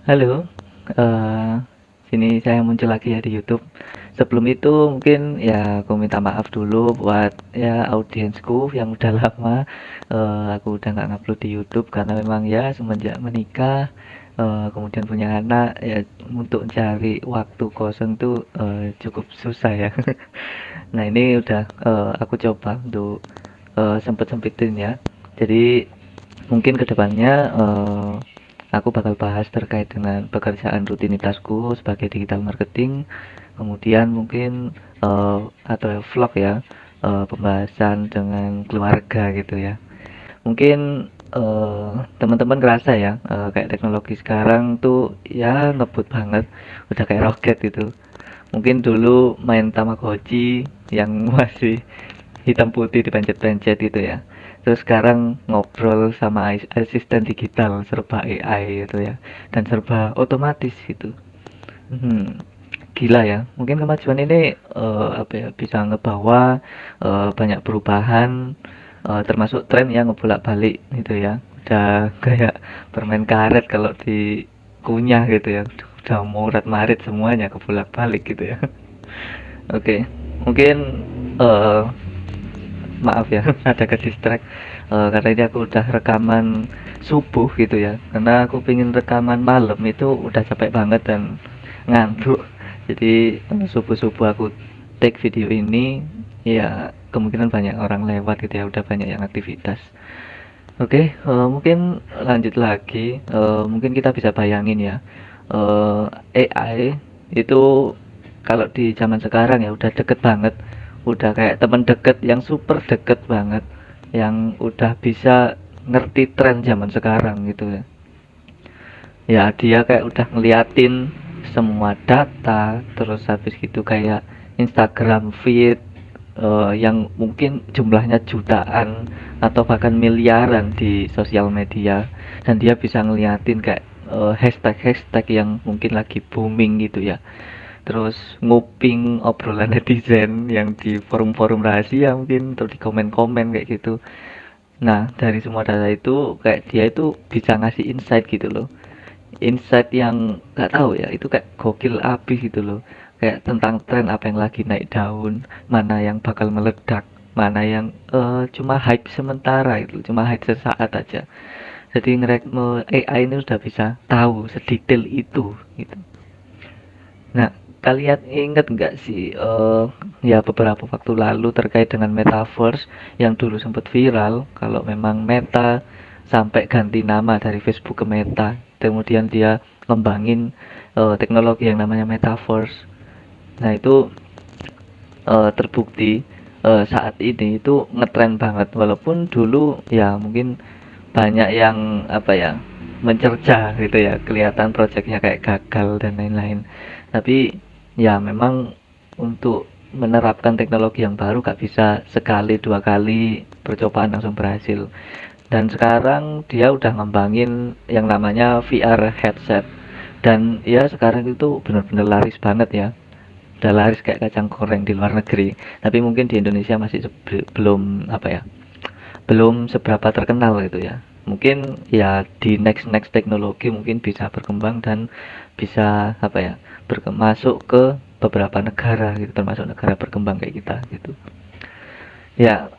Halo, eee, sini saya muncul lagi ya di YouTube. Sebelum itu mungkin ya aku minta maaf dulu buat ya audiensku yang udah lama, aku udah nggak ngupload di YouTube karena memang ya semenjak menikah, kemudian punya anak, ya untuk cari waktu kosong tuh, cukup susah ya. Nah ini udah, aku coba untuk, sempet-sempetin ya. Jadi mungkin kedepannya aku bakal bahas terkait dengan pekerjaan rutinitasku sebagai digital marketing, kemudian mungkin atau vlog ya, pembahasan dengan keluarga gitu ya. Mungkin teman-teman ngerasa ya, kayak teknologi sekarang tuh ya ngebut banget, udah kayak roket gitu. Mungkin dulu main Tamagotchi yang masih hitam putih dipencet-pencet gitu ya. Terus sekarang ngobrol sama asisten digital serba AI gitu ya, dan serba otomatis gitu. Hmm, gila ya. Mungkin kemajuan ini apa ya, bisa ngebawa banyak perubahan, termasuk tren yang ngebolak-balik gitu ya. Udah kayak permen karet kalau dikunyah gitu ya. Udah murat marit semuanya kebolak-balik gitu ya. Oke, mungkin eh maaf ya ada ke distract, karena ini aku udah rekaman subuh gitu ya, karena aku pengen rekaman malam itu udah capek banget dan ngantuk. Jadi subuh-subuh aku take video ini, ya kemungkinan banyak orang lewat gitu ya, udah banyak yang aktivitas. Oke, mungkin lanjut lagi, mungkin kita bisa bayangin ya, AI itu kalau di zaman sekarang ya udah deket banget, udah kayak temen deket yang super deket banget, yang udah bisa ngerti tren zaman sekarang gitu ya. Ya dia kayak udah ngeliatin semua data, terus habis gitu kayak Instagram feed, yang mungkin jumlahnya jutaan atau bahkan miliaran di sosial media, dan dia bisa ngeliatin kayak hashtag-hashtag yang mungkin lagi booming gitu ya, terus nguping obrolan netizen yang di forum-forum rahasia mungkin atau di komen-komen kayak gitu. Nah dari semua data itu kayak dia itu bisa ngasih insight gitu loh, insight yang nggak tahu ya, itu kayak gokil abis gitu loh, kayak tentang tren apa yang lagi naik daun, mana yang bakal meledak, mana yang cuma hype sementara, itu cuma hype sesaat aja. Jadi AI ini sudah bisa tahu sedetail itu gitu. Nah, kalian inget nggak sih ya beberapa waktu lalu terkait dengan metaverse yang dulu sempat viral, kalau memang Meta sampai ganti nama dari Facebook ke Meta, kemudian dia ngembangin teknologi yang namanya metaverse. Nah, itu terbukti saat ini itu ngetren banget, walaupun dulu ya mungkin banyak yang apa ya, mencerca gitu ya, kelihatan proyeknya kayak gagal dan lain-lain. Tapi ya memang untuk menerapkan teknologi yang baru gak bisa sekali dua kali percobaan langsung berhasil. Dan sekarang dia udah ngembangin yang namanya VR headset, dan ya sekarang itu benar-benar laris banget ya, udah laris kayak kacang goreng di luar negeri. Tapi mungkin di Indonesia masih belum apa ya, belum seberapa terkenal gitu ya. Mungkin ya di next next teknologi mungkin bisa berkembang dan bisa apa ya, masuk ke beberapa negara gitu, termasuk negara berkembang kayak kita gitu. Ya,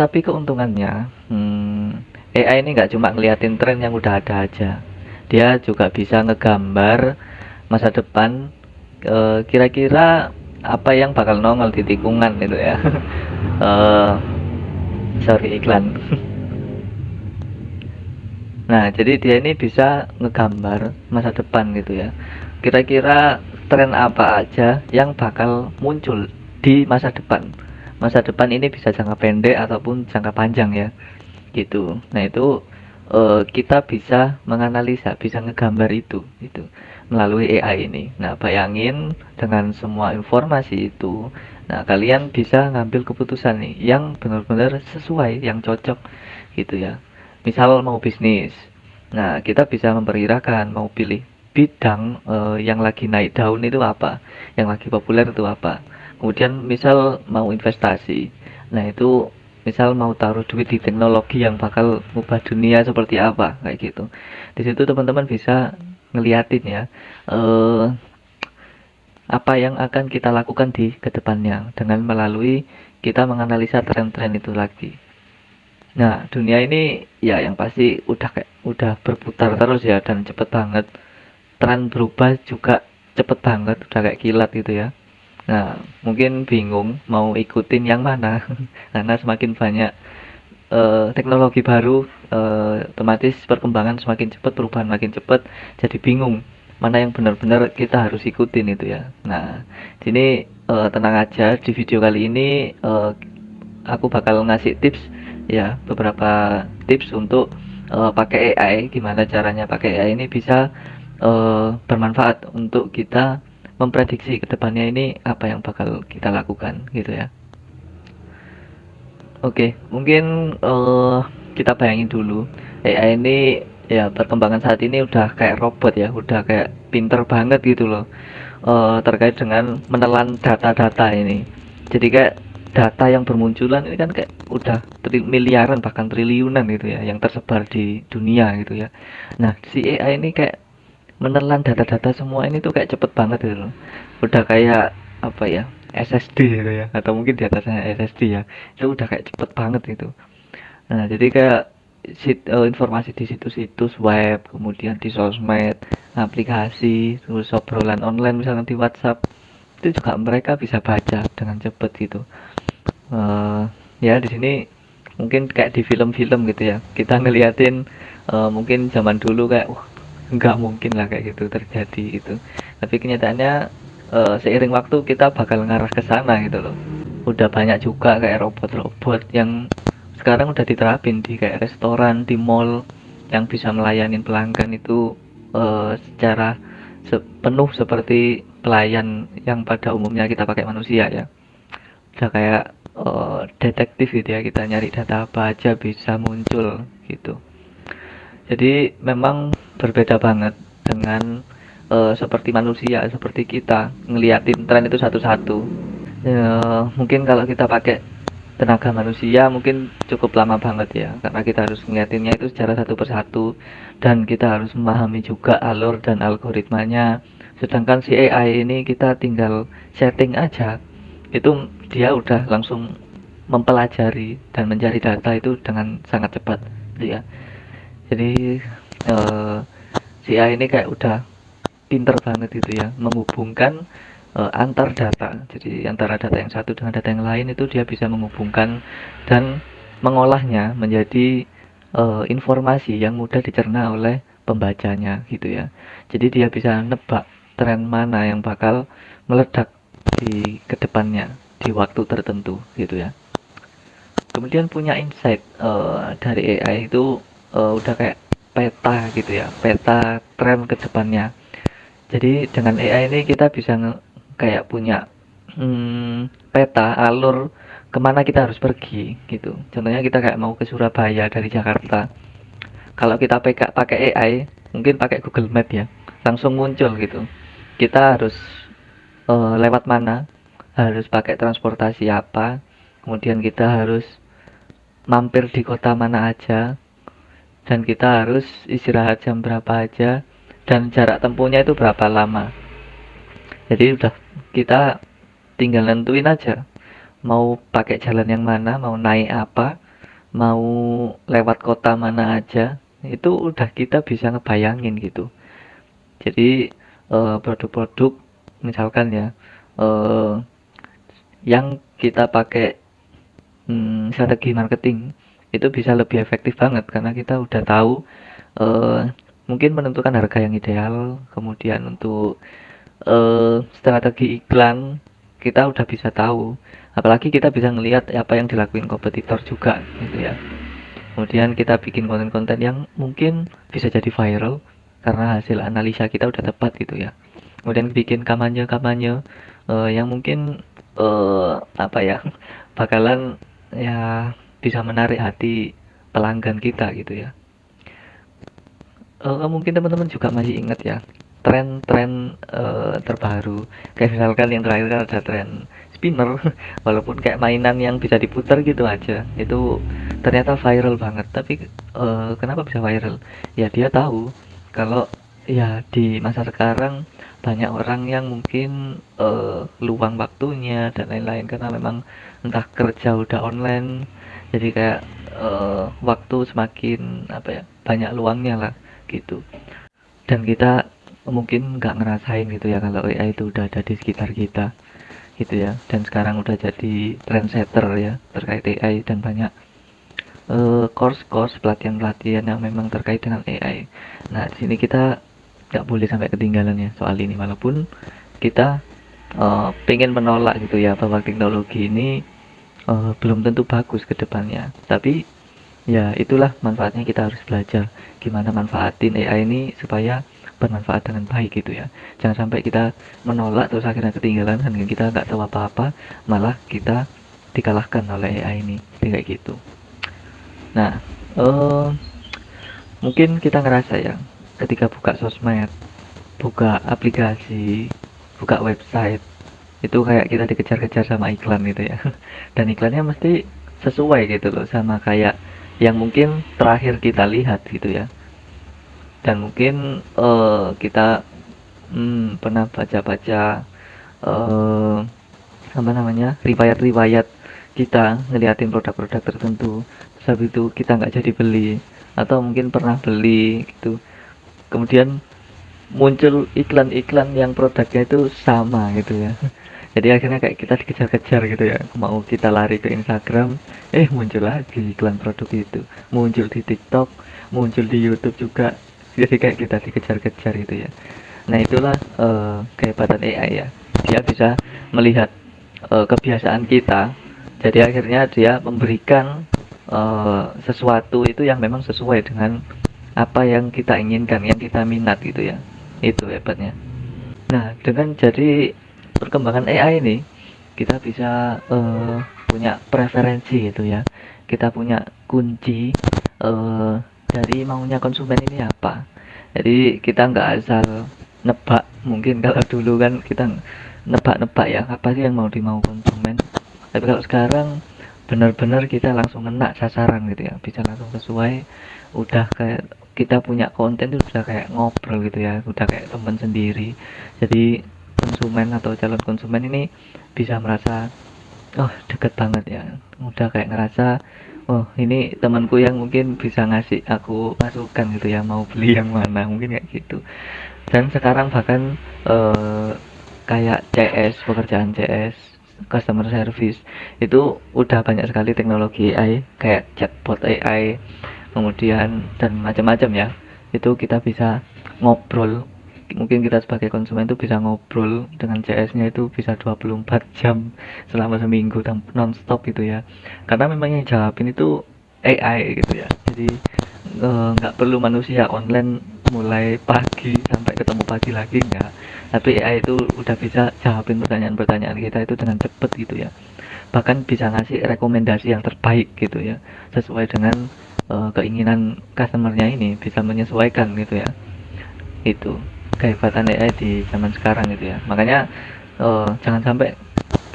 tapi keuntungannya, AI ini nggak cuma ngeliatin tren yang udah ada aja. Dia juga bisa ngegambar masa depan, kira-kira apa yang bakal nongol di tikungan gitu ya. Eh, sorry iklan. Nah, jadi dia ini bisa ngegambar masa depan gitu ya. Kira-kira tren apa aja yang bakal muncul di masa depan. Masa depan ini bisa jangka pendek ataupun jangka panjang ya, gitu. Nah, itu kita bisa menganalisa, bisa ngegambar itu gitu melalui AI ini. Nah, bayangin dengan semua informasi itu, nah kalian bisa ngambil keputusan nih yang benar-benar sesuai, yang cocok gitu ya. Misal mau bisnis, nah kita bisa memperkirakan mau pilih bidang yang lagi naik daun itu apa, yang lagi populer itu apa. Kemudian misal mau investasi, nah itu misal mau taruh duit di teknologi yang bakal ubah dunia seperti apa kayak gitu. Di situ teman-teman bisa ngeliatin ya, eh, apa yang akan kita lakukan di kedepannya dengan melalui kita menganalisa tren-tren itu lagi. Nah, dunia ini ya yang pasti udah berputar terus ya dan cepet banget. Tren berubah juga cepet banget, udah kayak kilat gitu ya. Nah, mungkin bingung mau ikutin yang mana karena semakin banyak teknologi baru, otomatis perkembangan semakin cepat, perubahan makin cepat, jadi bingung mana yang benar-benar kita harus ikutin itu ya. Nah, sini tenang aja, di video kali ini aku bakal ngasih tips ya, beberapa tips untuk pakai AI, gimana caranya pakai AI ini bisa bermanfaat untuk kita memprediksi kedepannya ini apa yang bakal kita lakukan gitu ya. Oke, mungkin kita bayangin dulu AI ini ya perkembangan saat ini udah kayak robot ya, udah kayak pinter banget gitu loh terkait dengan menelan data-data ini. Jadi kayak data yang bermunculan ini kan kayak udah miliaran bahkan triliunan gitu ya yang tersebar di dunia gitu ya. Nah, si AI ini kayak menelan data-data semua ini tuh kayak cepet banget gitu loh. Udah kayak apa ya? SSD gitu ya atau mungkin di atasnya SSD ya. Itu udah kayak cepet banget gitu. Nah, jadi kayak informasi di situs-situs web, kemudian di sosmed, aplikasi, terus obrolan online misalnya di WhatsApp, itu juga mereka bisa baca dengan cepet gitu. Eh, ya di sini mungkin kayak di film-film gitu ya. Kita ngeliatin mungkin zaman dulu kayak wah nggak mungkin lah kayak gitu terjadi gitu. Tapi kenyataannya seiring waktu kita bakal ngarah ke sana gitu loh. Udah banyak juga kayak robot-robot yang sekarang udah diterapin di kayak restoran, di mall yang bisa melayani pelanggan itu secara penuh seperti pelayan yang pada umumnya kita pakai manusia ya. Udah kayak detektif gitu ya, kita nyari data apa aja bisa muncul gitu. Jadi memang berbeda banget dengan seperti manusia, seperti kita ngeliatin tren itu satu-satu. Mungkin kalau kita pakai tenaga manusia mungkin cukup lama banget ya, karena kita harus ngeliatinnya itu secara satu persatu dan kita harus memahami juga alur dan algoritmanya. Sedangkan si AI ini kita tinggal setting aja, itu dia udah langsung mempelajari dan mencari data itu dengan sangat cepat, gitu ya. Jadi eh, si AI ini kayak udah pinter banget gitu ya menghubungkan antar data. Jadi antara data yang satu dengan data yang lain itu dia bisa menghubungkan dan mengolahnya menjadi informasi yang mudah dicerna oleh pembacanya gitu ya. Jadi dia bisa nebak tren mana yang bakal meledak di kedepannya di waktu tertentu gitu ya. Kemudian punya insight dari AI itu udah kayak peta gitu ya, peta tren kedepannya. Jadi dengan AI ini kita bisa kayak punya peta alur kemana kita harus pergi gitu. Contohnya kita kayak mau ke Surabaya dari Jakarta. Kalau kita pakai AI, mungkin pakai Google Map ya, langsung muncul gitu. Kita harus lewat mana, harus pakai transportasi apa, kemudian kita harus mampir di kota mana aja, dan kita harus istirahat jam berapa aja, dan jarak tempuhnya itu berapa lama. Jadi udah kita tinggal nentuin aja mau pakai jalan yang mana, mau naik apa, mau lewat kota mana aja, itu udah kita bisa ngebayangin gitu. Jadi produk-produk misalkan ya eh, yang kita pakai strategi marketing itu bisa lebih efektif banget karena kita udah tahu mungkin menentukan harga yang ideal, kemudian untuk strategi iklan kita udah bisa tahu, apalagi kita bisa ngelihat apa yang dilakuin kompetitor juga gitu ya. Kemudian kita bikin konten-konten yang mungkin bisa jadi viral karena hasil analisa kita udah tepat gitu ya. Kemudian bikin kampanye-kampanye yang mungkin apa ya bakalan ya bisa menarik hati pelanggan kita gitu ya. Mungkin teman-teman juga masih ingat ya tren-tren terbaru, kayak misalkan yang terakhir kan ada tren spinner walaupun kayak mainan yang bisa diputar gitu aja itu ternyata viral banget. Tapi kenapa bisa viral ya, dia tahu kalau ya di masa sekarang banyak orang yang mungkin luang waktunya dan lain-lain karena memang entah kerja udah online, jadi kayak waktu semakin apa ya, banyak luangnya lah gitu. Dan kita mungkin nggak ngerasain gitu ya kalau AI itu udah ada di sekitar kita gitu ya. Dan sekarang udah jadi trendsetter ya terkait AI, dan banyak course-course pelatihan-pelatihan yang memang terkait dengan AI. Nah, di sini kita nggak boleh sampai ketinggalan ya soal ini, walaupun kita pengen menolak gitu ya bahwa teknologi ini belum tentu bagus ke depannya. Tapi ya itulah manfaatnya, kita harus belajar gimana manfaatin AI ini supaya bermanfaat dengan baik gitu ya. Jangan sampai kita menolak terus akhirnya ketinggalan dan kita nggak tahu apa-apa, malah kita dikalahkan oleh AI ini, kayak gitu. Nah, eh mungkin kita ngerasa ya, ketika buka sosmed, buka aplikasi, buka website, itu kayak kita dikejar-kejar sama iklan gitu ya. Dan iklannya mesti sesuai gitu loh sama kayak yang mungkin terakhir kita lihat gitu ya. Dan mungkin kita pernah baca-baca eh apa namanya, riwayat-riwayat kita ngeliatin produk-produk tertentu, terus habis itu kita nggak jadi beli, atau mungkin pernah beli gitu, kemudian muncul iklan-iklan yang produknya itu sama gitu ya. Jadi akhirnya kayak kita dikejar-kejar gitu ya, mau kita lari ke Instagram, muncul lagi iklan produk itu, muncul di TikTok, muncul di YouTube juga. Jadi kayak kita dikejar-kejar gitu ya. Nah itulah kehebatan AI ya, dia bisa melihat kebiasaan kita, jadi akhirnya dia memberikan sesuatu itu yang memang sesuai dengan apa yang kita inginkan, yang kita minat gitu ya. Itu hebatnya. Nah, dengan jadi perkembangan AI ini, kita bisa punya preferensi gitu ya. Kita punya kunci dari maunya konsumen ini apa. Jadi kita nggak asal nebak. Mungkin kalau dulu kan kita nebak-nebak ya, apa sih yang mau dimau konsumen. Tapi kalau sekarang benar-benar kita langsung kena sasaran gitu ya, bisa langsung sesuai. Udah kayak kita punya konten itu udah kayak ngobrol gitu ya, udah kayak teman sendiri. Jadi konsumen atau calon konsumen ini bisa merasa oh deket banget ya, udah kayak ngerasa oh ini temanku yang mungkin bisa ngasih aku masukan gitu ya, mau beli yang mana, mungkin kayak gitu. Dan sekarang bahkan kayak CS, pekerjaan CS, customer service, itu udah banyak sekali teknologi AI kayak chatbot AI, kemudian dan macam-macam ya. Itu kita bisa ngobrol, mungkin kita sebagai konsumen itu bisa ngobrol dengan CS-nya itu bisa 24 jam selama seminggu dan non-stop gitu ya, karena memang yang jawabin itu AI gitu ya. Jadi nggak perlu manusia online mulai pagi sampai ketemu pagi lagi, enggak, tapi AI itu udah bisa jawabin pertanyaan-pertanyaan kita itu dengan cepet gitu ya, bahkan bisa ngasih rekomendasi yang terbaik gitu ya, sesuai dengan keinginan customernya ini, bisa menyesuaikan gitu ya. Itu kehebatan AI di zaman sekarang gitu ya, makanya jangan sampai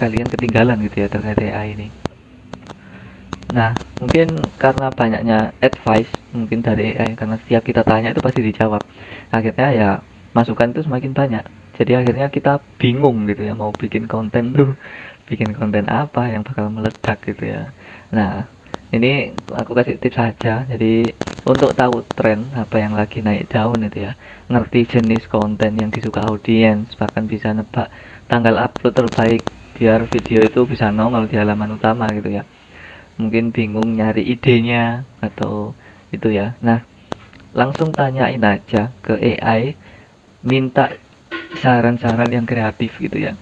kalian ketinggalan gitu ya terkait AI ini. Nah mungkin karena banyaknya advice mungkin dari AI, karena setiap kita tanya itu pasti dijawab, akhirnya ya masukan itu semakin banyak, jadi akhirnya kita bingung gitu ya mau bikin konten tuh bikin konten apa yang bakal meledak gitu ya. Nah ini aku kasih tips saja, jadi untuk tahu tren apa yang lagi naik daun itu ya, ngerti jenis konten yang disuka audiens, bahkan bisa nebak tanggal upload terbaik biar video itu bisa nongol di halaman utama gitu ya. Mungkin bingung nyari idenya atau itu ya. Nah langsung tanyain aja ke AI, minta saran-saran yang kreatif gitu ya.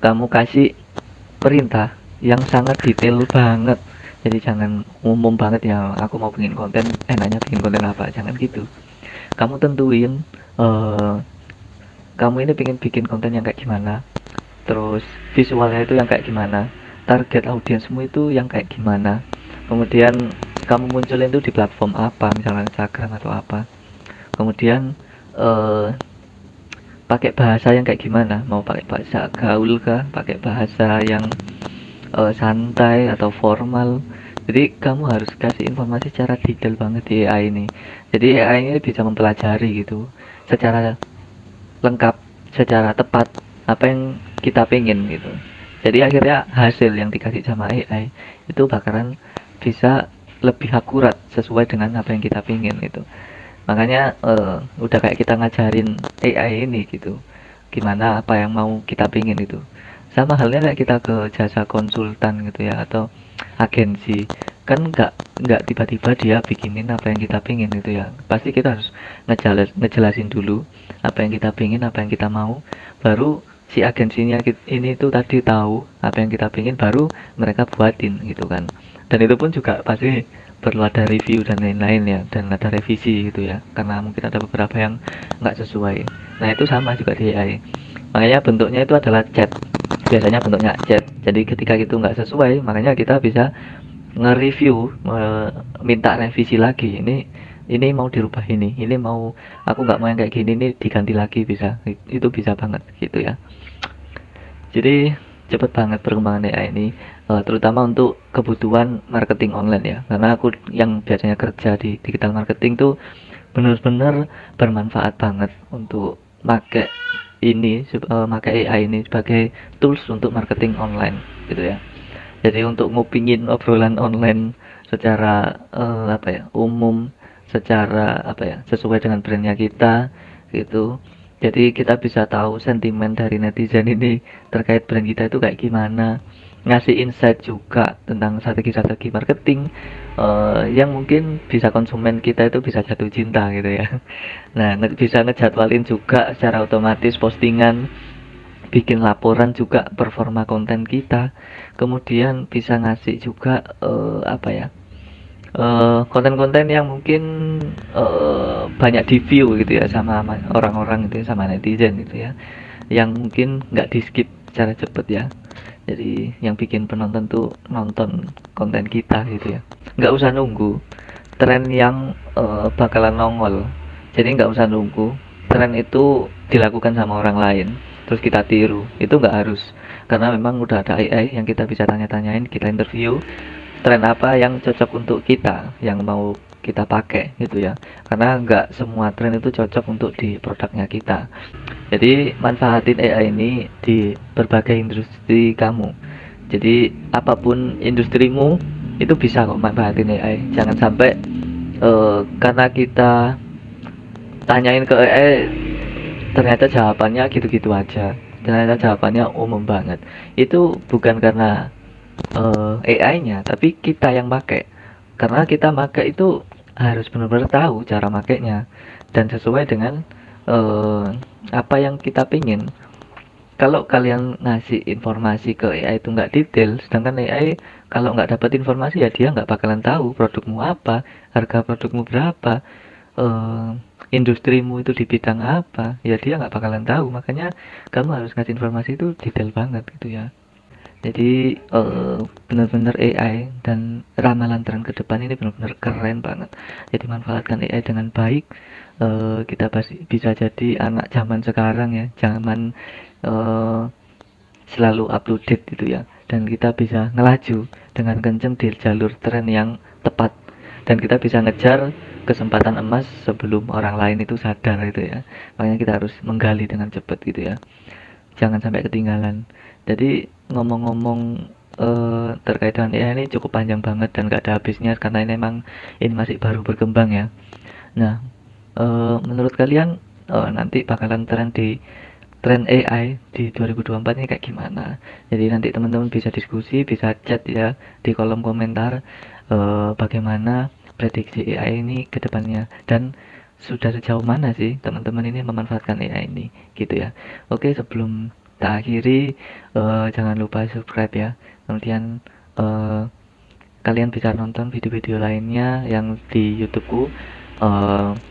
Kamu kasih perintah yang sangat detail banget, jadi jangan umum banget ya, aku mau bikin konten, enaknya bikin konten apa, jangan gitu. Kamu tentuin kamu ini pengen bikin konten yang kayak gimana, terus visualnya itu yang kayak gimana, target audiensmu itu yang kayak gimana, kemudian kamu munculin itu di platform apa, misalnya Instagram atau apa, kemudian eh, pakai bahasa yang kayak gimana, mau pakai bahasa gaul kah, pakai bahasa yang santai atau formal. Jadi kamu harus kasih informasi secara detail banget di AI ini. Jadi AI ini bisa mempelajari gitu. secara lengkap, secara tepat apa yang kita pengen gitu. Jadi akhirnya hasil yang dikasih sama AI itu bakalan bisa lebih akurat sesuai dengan apa yang kita pengen gitu. Makanya udah kayak kita ngajarin AI ini gitu, gimana apa yang mau kita pengen itu. Sama halnya kayak kita ke jasa konsultan gitu ya, atau agensi, kan nggak tiba-tiba dia bikinin apa yang kita pengen gitu ya. Pasti kita harus ngejelasin dulu apa yang kita pengen, apa yang kita mau, baru si agensinya ini tuh tadi tahu apa yang kita pengen, baru mereka buatin gitu kan. Dan itu pun juga pasti perlu ada review dan lain-lain ya, dan ada revisi gitu ya, karena mungkin ada beberapa yang nggak sesuai. Nah itu sama juga di AI, makanya bentuknya itu adalah chat, biasanya bentuknya chat. Jadi ketika itu nggak sesuai, makanya kita bisa nge-review, minta revisi lagi, ini mau dirubah, ini mau, aku nggak mau yang kayak gini, ini diganti lagi, bisa. Itu bisa banget gitu ya. Jadi cepet banget perkembangan AI ini, terutama untuk kebutuhan marketing online ya, karena aku yang biasanya kerja di digital marketing tuh bener-bener bermanfaat banget untuk make make AI ini sebagai tools untuk marketing online gitu ya. Jadi untuk ngupingin obrolan online secara apa ya, umum, secara apa ya, sesuai dengan brandnya kita gitu. Jadi kita bisa tahu sentimen dari netizen ini terkait brand kita itu kayak gimana, ngasih insight juga tentang strategi-strategi marketing yang mungkin bisa konsumen kita itu bisa jatuh cinta gitu ya. Nah, bisa ngejadwalin juga secara otomatis postingan, bikin laporan juga performa konten kita, kemudian bisa ngasih juga apa ya, konten-konten yang mungkin banyak di view gitu ya sama orang-orang gitu ya, sama netizen gitu ya, yang mungkin nggak di skip secara cepet ya. Jadi yang bikin penonton tuh nonton konten kita gitu ya, nggak usah nunggu tren yang bakalan nongol. Jadi nggak usah nunggu tren itu dilakukan sama orang lain terus kita tiru, itu nggak harus, karena memang udah ada AI yang kita bisa tanya-tanyain, kita interview tren apa yang cocok untuk kita, yang mau kita pakai gitu ya, karena nggak semua tren itu cocok untuk di produknya kita. Jadi manfaatin AI ini di berbagai industri kamu. Jadi apapun industrimu itu bisa kok manfaatin AI. Jangan sampai karena kita tanyain ke AI ternyata jawabannya gitu-gitu aja, ternyata jawabannya umum banget. Itu bukan karena AI-nya, tapi kita yang pakai. Karena kita pakai itu harus benar-benar tahu cara makainya dan sesuai dengan apa yang kita pingin. Kalau kalian ngasih informasi ke AI itu nggak detail, sedangkan AI kalau nggak dapat informasi ya dia nggak bakalan tahu produkmu apa, harga produkmu berapa, eh, industrimu itu di bidang apa, ya dia nggak bakalan tahu. Makanya kamu harus ngasih informasi itu detail banget gitu ya. Jadi benar-benar AI dan ramalan tren ke depan ini benar-benar keren banget. Jadi manfaatkan AI dengan baik. Kita pasti bisa jadi anak zaman sekarang ya, zaman eh, selalu up to date gitu ya. Dan kita bisa ngelaju dengan kenceng di jalur tren yang tepat. Dan kita bisa ngejar kesempatan emas sebelum orang lain itu sadar itu ya. Makanya kita harus menggali dengan cepat gitu ya. Jangan sampai ketinggalan. Jadi ngomong-ngomong terkait dengan AI ini cukup panjang banget dan gak ada habisnya, karena ini memang ini masih baru berkembang ya. Nah, menurut kalian nanti bakalan tren AI di 2024 ini kayak gimana? Jadi nanti teman-teman bisa diskusi, bisa chat ya di kolom komentar bagaimana prediksi AI ini ke depannya, dan sudah sejauh mana sih teman-teman ini memanfaatkan AI ini gitu ya. Oke, sebelum kita akhiri, jangan lupa subscribe ya, kemudian kalian bisa nonton video-video lainnya yang di YouTubeku,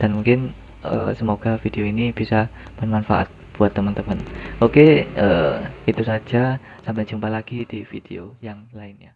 dan mungkin semoga video ini bisa bermanfaat buat teman-teman. Oke, itu saja, sampai jumpa lagi di video yang lainnya.